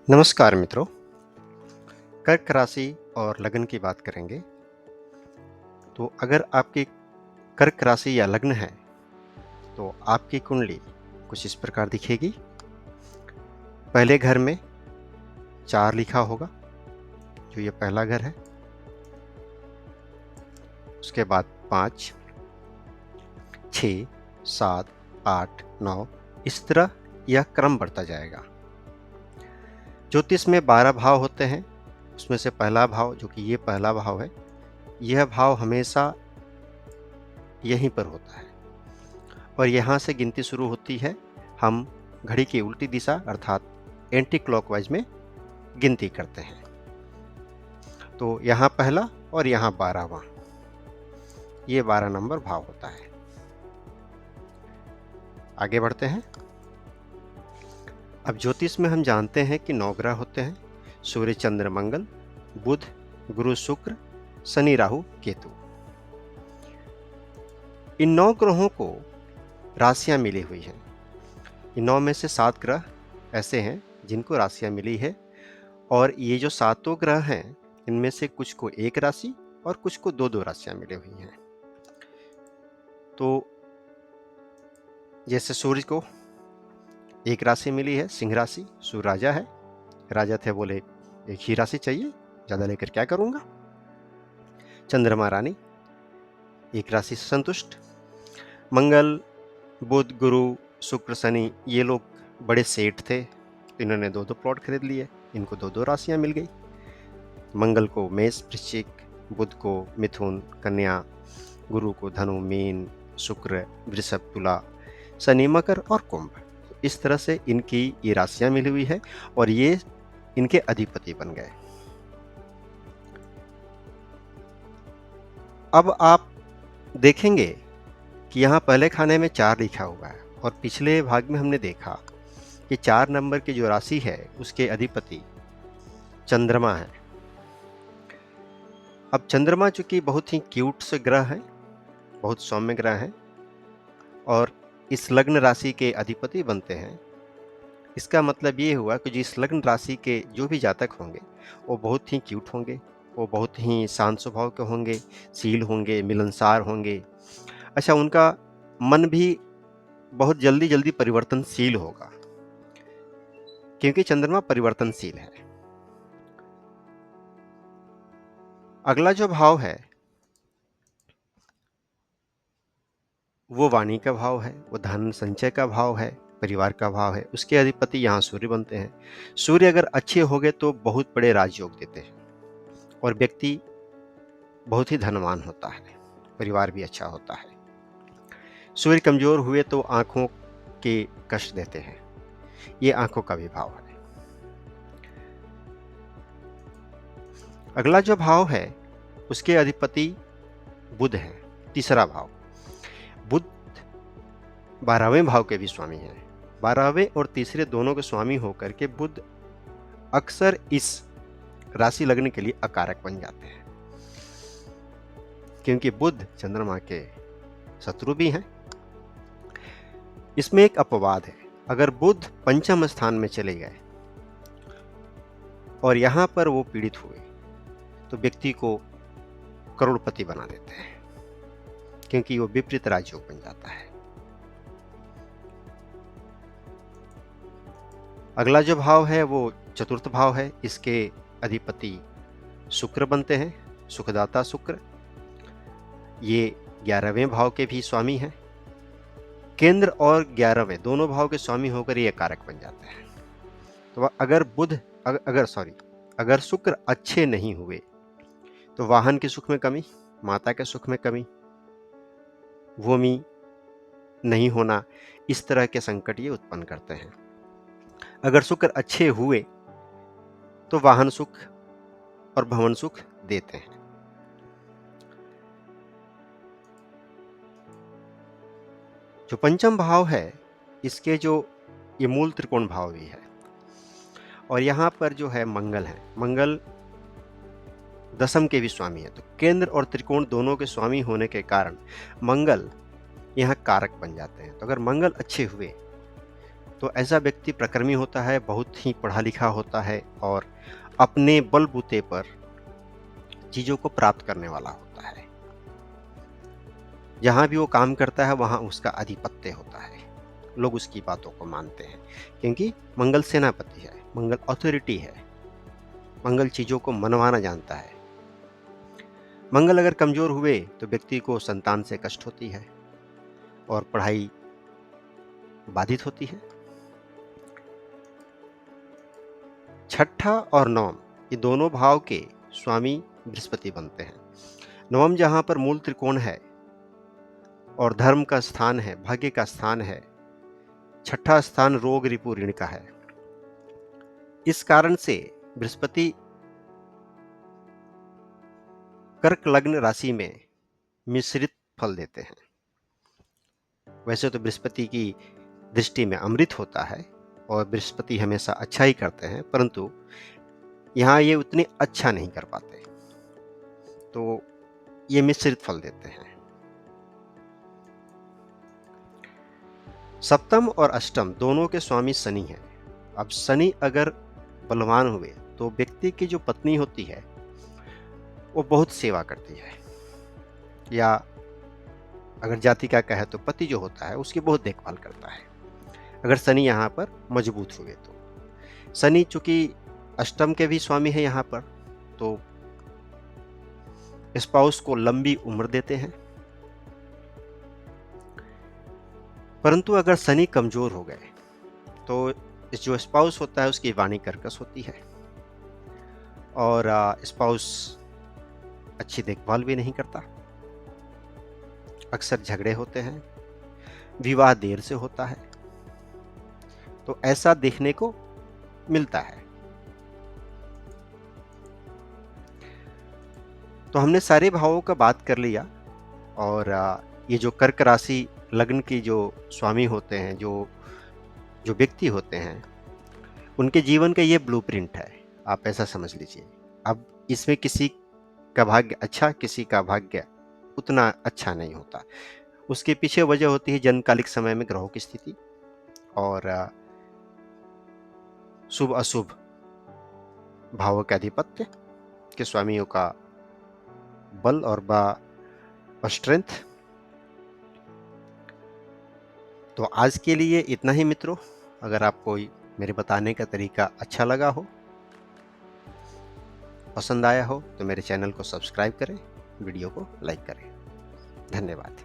नमस्कार मित्रों। कर्क राशि और लग्न की बात करेंगे। तो अगर आपकी कर्क राशि या लग्न है तो आपकी कुंडली कुछ इस प्रकार दिखेगी। पहले घर में 4 लिखा होगा, जो ये पहला घर है। उसके बाद 5, 6, 7, 8, 9 इस तरह यह क्रम बढ़ता जाएगा। ज्योतिष में 12 भाव होते हैं। उसमें से पहला भाव, जो कि ये पहला भाव है, यह भाव हमेशा यहीं पर होता है और यहाँ से गिनती शुरू होती है। हम घड़ी की उल्टी दिशा अर्थात एंटी क्लॉकवाइज में गिनती करते हैं। तो यहाँ पहला और यहाँ 12वां, ये 12 नंबर भाव होता है। आगे बढ़ते हैं। अब ज्योतिष में हम जानते हैं कि 9 ग्रह होते हैं: सूर्य, चंद्र, मंगल, बुध, गुरु, शुक्र, शनि, राहु, केतु। इन 9 ग्रहों को राशियां मिली हुई हैं। इन 9 में से 7 ग्रह ऐसे हैं जिनको राशियां मिली है, और ये जो 7 ग्रह हैं, इनमें से कुछ को 1 राशि और कुछ को 2-2 राशियां मिली हुई हैं। तो जैसे सूर्य को 1 राशि मिली है, सिंह राशि। सूर्य राजा है, राजा थे, बोले एक ही राशि चाहिए, ज़्यादा लेकर क्या करूँगा। चंद्रमा रानी 1 राशि से संतुष्ट। मंगल, बुध, गुरु, शुक्र, शनि, ये लोग बड़े सेठ थे, इन्होंने 2-2 प्लॉट खरीद लिए, इनको 2-2 राशियाँ मिल गई। मंगल को मेष, वृश्चिक, बुध को मिथुन, कन्या, गुरु को धनु, मीन, शुक्र, वृषभ, तुला, शनि, मकर और कुंभ। इस तरह से इनकी ये राशियां मिली हुई है और ये इनके अधिपति बन गए। अब आप देखेंगे कि यहाँ पहले खाने में 4 लिखा हुआ है और पिछले भाग में हमने देखा कि 4 नंबर की जो राशि है उसके अधिपति चंद्रमा है। अब चंद्रमा चूंकि बहुत ही क्यूट से ग्रह है, बहुत सौम्य ग्रह है और इस लग्न राशि के अधिपति बनते हैं। इसका मतलब ये हुआ कि जिस लग्न राशि के जो भी जातक होंगे वो बहुत ही क्यूट होंगे, वो बहुत ही शांत स्वभाव के होंगे, शील होंगे, मिलनसार होंगे। अच्छा, उनका मन भी बहुत जल्दी जल्दी परिवर्तनशील होगा, क्योंकि चंद्रमा परिवर्तनशील है। अगला जो भाव है वो वाणी का भाव है, वो धन संचय का भाव है, परिवार का भाव है। उसके अधिपति यहाँ सूर्य बनते हैं। सूर्य अगर अच्छे हो गए तो बहुत बड़े राजयोग देते हैं और व्यक्ति बहुत ही धनवान होता है, परिवार भी अच्छा होता है। सूर्य कमजोर हुए तो आंखों के कष्ट देते हैं, ये आंखों का भी भाव है। अगला जो भाव है उसके अधिपति बुध है, तीसरा भाव। बुध 12वें भाव के भी स्वामी हैं। 12वें और तीसरे दोनों के स्वामी होकर के बुध अक्सर इस राशि लगने के लिए अकारक बन जाते हैं, क्योंकि बुध चंद्रमा के शत्रु भी हैं। इसमें एक अपवाद है, अगर बुध पंचम स्थान में चले गए और यहां पर वो पीड़ित हुए तो व्यक्ति को करोड़पति बना देते हैं, क्योंकि वो विपरीत राजयोग बन जाता है। अगला जो भाव है वो चतुर्थ भाव है। इसके अधिपति शुक्र बनते हैं, सुखदाता शुक्र। ये 11वें भाव के भी स्वामी हैं। केंद्र और 11वें दोनों भाव के स्वामी होकर ये कारक बन जाते हैं। तो अगर शुक्र अच्छे नहीं हुए तो वाहन के सुख में कमी, माता के सुख में कमी, भूमि नहीं होना, इस तरह के संकट ये उत्पन्न करते हैं। अगर शुक्र अच्छे हुए तो वाहन सुख और भवन सुख देते हैं। जो पंचम भाव है इसके जो ये मूल त्रिकोण भाव भी है और यहाँ पर जो है मंगल है। मंगल दशम के भी स्वामी है, तो केंद्र और त्रिकोण दोनों के स्वामी होने के कारण मंगल यहाँ कारक बन जाते हैं। तो अगर मंगल अच्छे हुए तो ऐसा व्यक्ति प्रकृति होता है, बहुत ही पढ़ा लिखा होता है और अपने बलबूते पर चीज़ों को प्राप्त करने वाला होता है। जहाँ भी वो काम करता है वहाँ उसका आधिपत्य होता है, लोग उसकी बातों को मानते हैं, क्योंकि मंगल सेनापति है, मंगल अथॉरिटी है, मंगल चीज़ों को मनवाना जानता है। मंगल अगर कमज़ोर हुए तो व्यक्ति को संतान से कष्ट होती है और पढ़ाई बाधित होती है। छठा और नवम ये दोनों भाव के स्वामी बृहस्पति बनते हैं। नवम जहाँ पर मूल त्रिकोण है और धर्म का स्थान है, भाग्य का स्थान है, छठा स्थान रोग रिपु ऋण का है। इस कारण से बृहस्पति कर्क लग्न राशि में मिश्रित फल देते हैं। वैसे तो बृहस्पति की दृष्टि में अमृत होता है और बृहस्पति हमेशा अच्छा ही करते हैं, परंतु यहाँ ये उतने अच्छा नहीं कर पाते, तो ये मिश्रित फल देते हैं। सप्तम और अष्टम दोनों के स्वामी शनि हैं। अब शनि अगर बलवान हुए तो व्यक्ति की जो पत्नी होती है वो बहुत सेवा करती है, या अगर जाति का कहे तो पति जो होता है उसकी बहुत देखभाल करता है, अगर शनि यहाँ पर मजबूत हुए तो। शनि चूंकि अष्टम के भी स्वामी है यहाँ पर, तो स्पाउस को लंबी उम्र देते हैं। परंतु अगर शनि कमजोर हो गए तो जो स्पाउस होता है उसकी वाणी कर्कश होती है और स्पाउस अच्छी देखभाल भी नहीं करता, अक्सर झगड़े होते हैं, विवाह देर से होता है, तो ऐसा देखने को मिलता है। तो हमने सारे भावों का बात कर लिया और ये जो कर्क राशि लग्न की जो स्वामी होते हैं, जो व्यक्ति होते हैं, उनके जीवन का ये ब्लूप्रिंट है, आप ऐसा समझ लीजिए। अब इसमें किसी का भाग्य अच्छा, किसी का भाग्य उतना अच्छा नहीं होता, उसके पीछे वजह होती है जन्मकालिक समय में ग्रहों की स्थिति और शुभ अशुभ भावों के आधिपत्य के स्वामियों का बल और स्ट्रेंथ। तो आज के लिए इतना ही मित्रों। अगर आपको मेरे बताने का तरीका अच्छा लगा हो, पसंद आया हो, तो मेरे चैनल को सब्सक्राइब करें, वीडियो को लाइक करें। धन्यवाद।